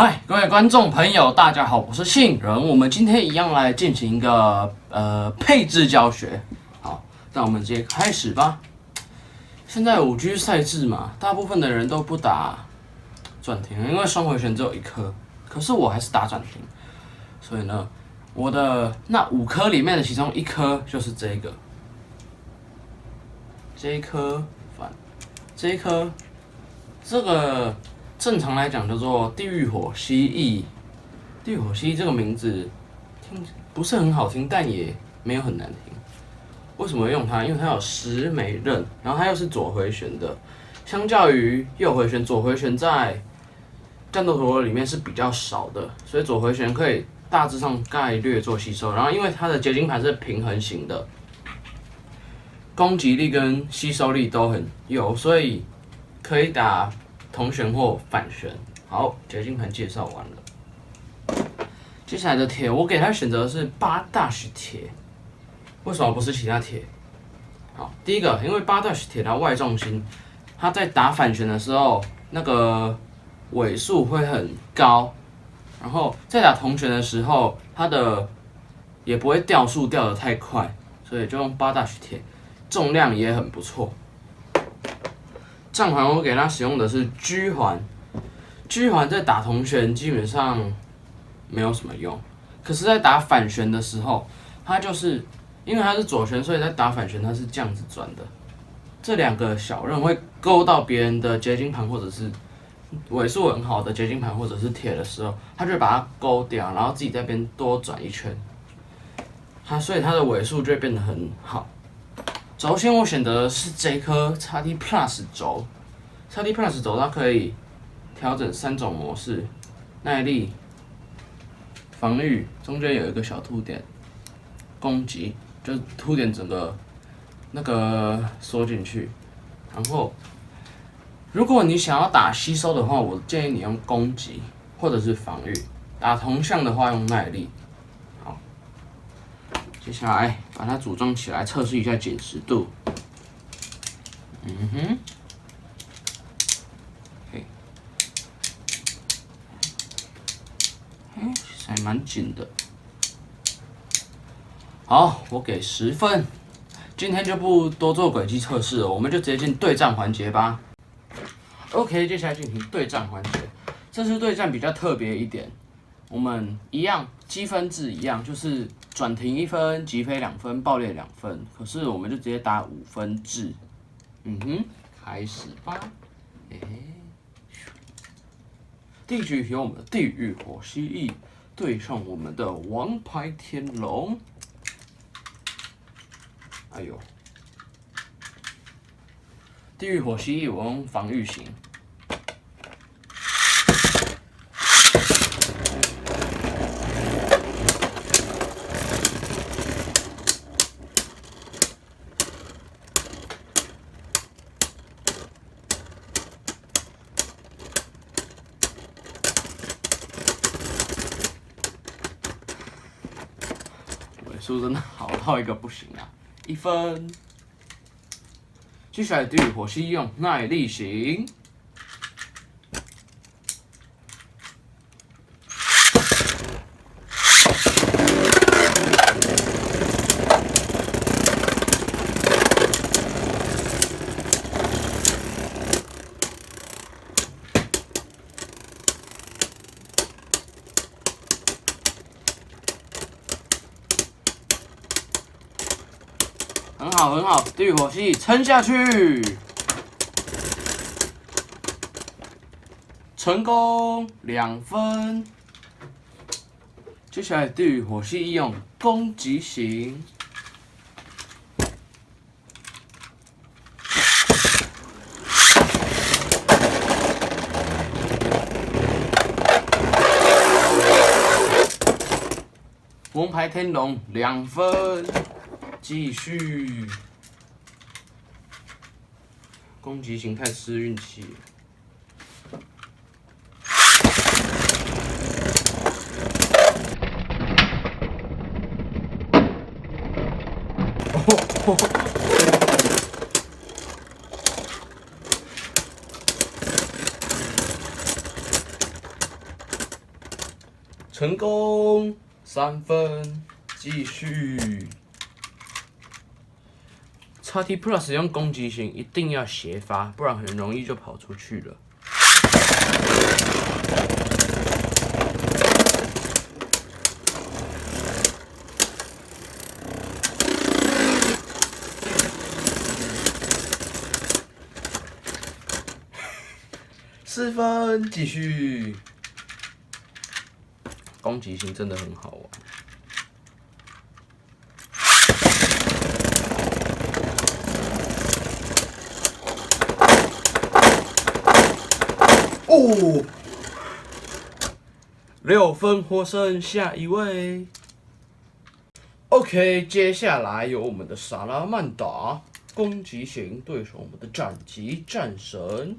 嗨，各位观众朋友，大家好，我是杏仁。我们今天一样来进行一个配置教学。好，那我们直接开始吧。现在5G 赛制嘛，大部分的人都不打转停，因为双回旋只有1颗。可是我还是打转停，所以呢，我的那5颗里面的其中1颗就是这个，这一颗反，这一颗，这个。正常来讲叫做地狱火蜥蜴，地狱火蜥蜴这个名字听不是很好听，但也没有很难听。为什么用它？因为它有10枚刃，然后它又是左回旋的，相较于右回旋，左回旋在战斗陀螺里面是比较少的，所以左回旋可以大致上概略做吸收。然后因为它的结晶盘是平衡型的，攻击力跟吸收力都很有，所以可以打同旋或反旋。好，结晶盘介绍完了。接下来的铁，我给他选择的是8-铁。为什么不是其他铁？好，第一个，因为8-铁它外重心，它在打反旋的时候，那个尾速会很高，然后在打同旋的时候，它的也不会掉速掉得太快，所以就用8-铁，重量也很不错。战环我给它使用的是G环，G环在打同旋基本上没有什么用，可是，在打反旋的时候，它就是因为它是左旋，所以在打反旋它是这样子转的。这2个小刃会勾到别人的结晶盘，或者是尾速很好的结晶盘，或者是铁的时候，它就会把它勾掉，然后自己在边多转一圈，所以它的尾速就会变得很好。轴线我选择的是这颗 XT Plus 轴 ，XT Plus 轴它可以调整3种模式：耐力、防御，中间有一个小凸点，攻击就是凸点整个那个缩进去。然后，如果你想要打吸收的话，我建议你用攻击或者是防御；打同向的话用耐力。好。接下来把它组装起来，测试一下紧实度。其实还蛮紧的。好，我给10分。今天就不多做轨迹测试了，我们就直接进对战环节吧。OK， 接下来进行对战环节。这次对战比较特别一点，我们一样积分制一样，就是转停1分，击飞2分，爆裂2分。可是我们就直接打5分制。开始吧。第一局由我们的地狱火蜥蜴对上我们的王牌天龙。哎呦，地狱火蜥蜴我用防御型。尾数真的好到一个不行啊！1分。接下来地狱火蜥蜴用耐力型。很好，很好，地狱火蜥蜴撑下去，成功2分。接下来地狱火蜥蜴用攻击型。王牌天龙2分。继续，攻击型太吃运气了。成功，3分，继续。XT Plus 用攻击型一定要斜发，不然很容易就跑出去了。4分，继续。攻击性真的很好玩。哦，6分获胜，下一位。OK， 接下来有我们的萨拉曼达攻击型对手我们的斩击战神。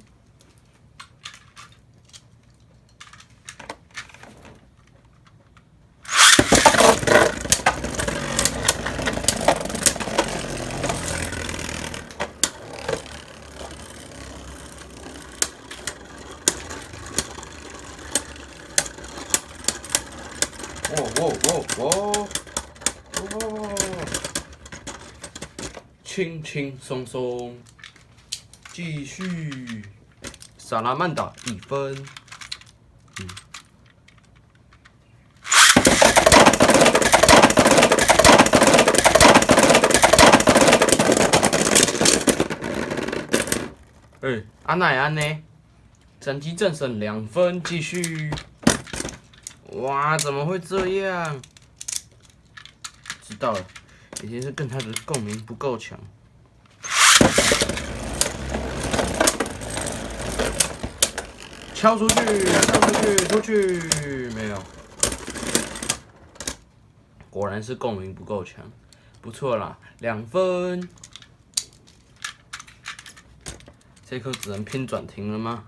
轻轻松松，继续。萨拉曼达1分。安奈安呢？斩击战神2分，继续。哇，怎么会这样？知道了，已经是跟他的共鸣不够强。敲出去，敲出去，出去，没有。果然是共鸣不够强，不错啦，2分。这颗只能拼转停了吗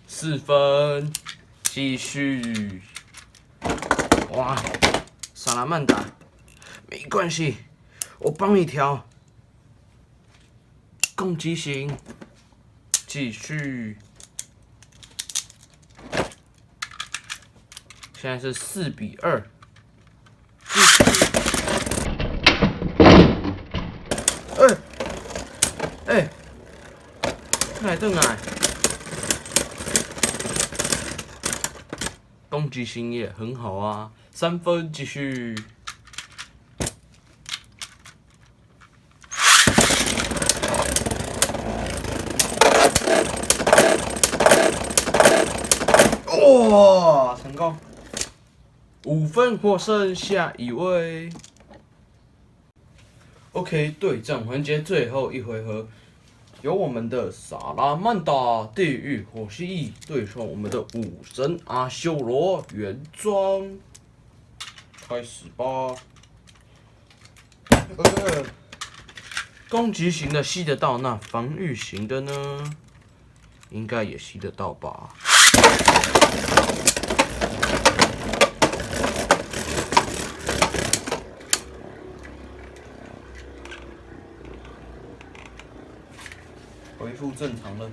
？4分，继续。哇，萨拉曼达，没关系，我帮你调。攻击型，继续。现在是4比2。继续。来邓来。攻击型也很好啊，3分，继续。哇，成功，5分获胜，下一位。OK， 对战环节最后一回合。由我们的萨拉曼达地狱火蜥蜴对上我们的武神阿修罗原装，开始吧。攻击型的吸得到，那防御型的呢？应该也吸得到吧。恢复正常了。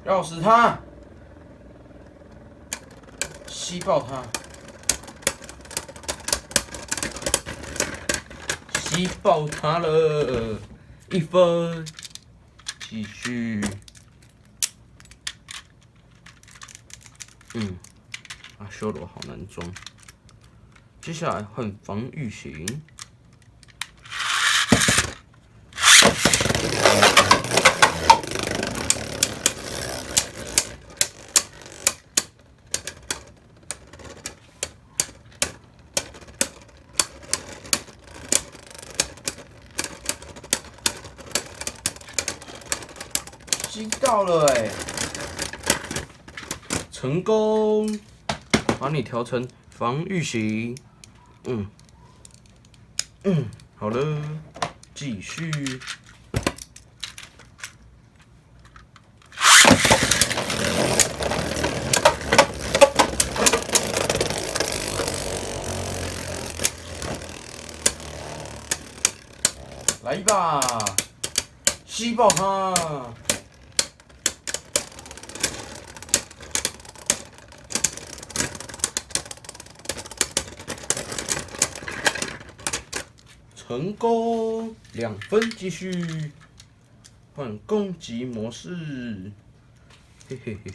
要死他！吸爆他！吸爆他了！1分，继续。阿修罗好难装。接下来换防御型。吸到了成功！把你调成防御型。好了，继续。来吧，吸爆它！成功，2分，继续换攻击模式，嘿嘿嘿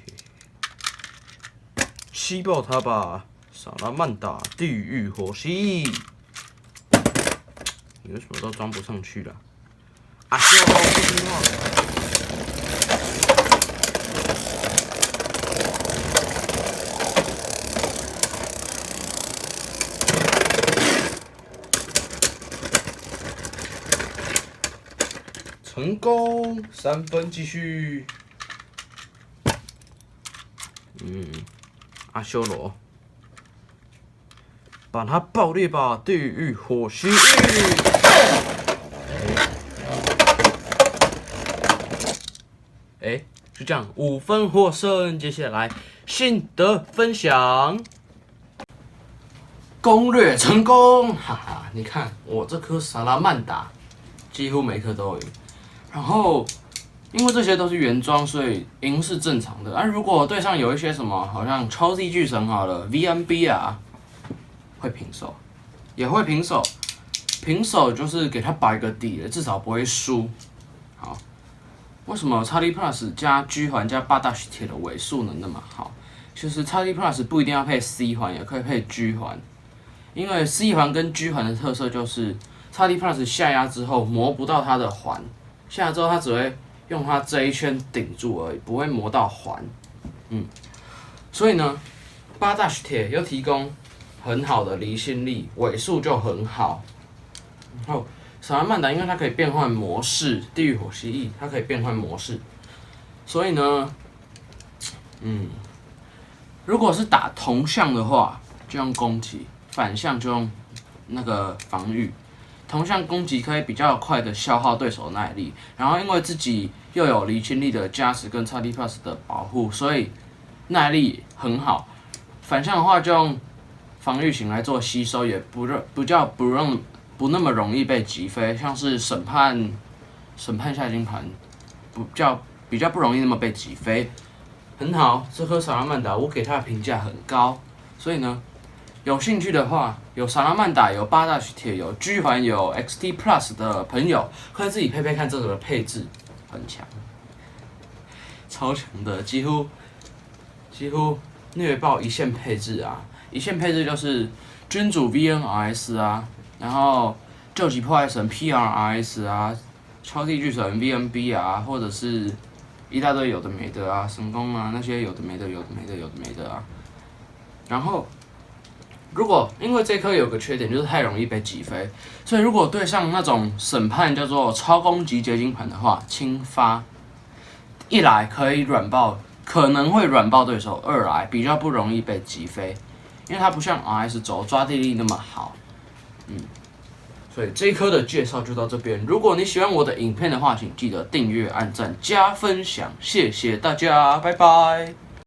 嘿，吸爆它吧，萨拉曼达地狱火蜥！你为什么都装不上去了？啊，修不听话。成功，3分，继续。阿修罗，把它爆裂吧，地狱火蜥！就这样，5分获胜。接下来心得分享，攻略成功，哈哈！你看我这颗萨拉曼达，几乎每颗都有赢。然后，因为这些都是原装，所以赢是正常的。如果对上有一些什么，好像超级巨神好了 ，VNB 啊，会平手，也会平手。平手就是给他摆个底了，至少不会输。好，为什么XD Plus 加 G 环加8大许铁的尾数能那么好？其实XD Plus 不一定要配 C 环，也可以配 G 环，因为 C 环跟 G 环的特色就是XD Plus 下压之后磨不到它的环。下来之后，它只会用它这一圈顶住而已，不会磨到环。所以呢，8大铁又提供很好的离心力，尾数就很好。然后萨拉曼达因为它可以变换模式，地狱火蜥蜴它可以变换模式，所以呢，如果是打同向的话，就用攻击；反向就用那个防御。同向攻击可以比较快的消耗对手耐力，然后因为自己又有离心力的加持跟XD Plus 的保护，所以耐力很好。反向的话就用防御型来做吸收，也不那么容易被击飞，像是审判下金盘，比较不容易那么被击飞，很好。这颗萨拉曼达我给它的评价很高，所以呢。有兴趣的话，有萨拉曼达，有8大铁，有 G 环，有 XD Plus 的朋友，可以自己配配看，这个的配置很强，超强的，几乎虐爆一线配置啊！一线配置就是君主 VNRS 啊，然后救急破坏神 PRRS 啊，超地巨神 VNB 啊，或者是一大堆有的没的啊，神功啊那些有的没的啊，然后。因为这颗有个缺点，就是太容易被击飞，所以如果对上那种审判叫做超攻击结晶盘的话，轻发，一来可能会软爆对手；二来比较不容易被击飞，因为它不像 RS 轴抓地力那么好。所以这一颗的介绍就到这边。如果你喜欢我的影片的话，请记得订阅、按赞、加分享，谢谢大家，拜拜。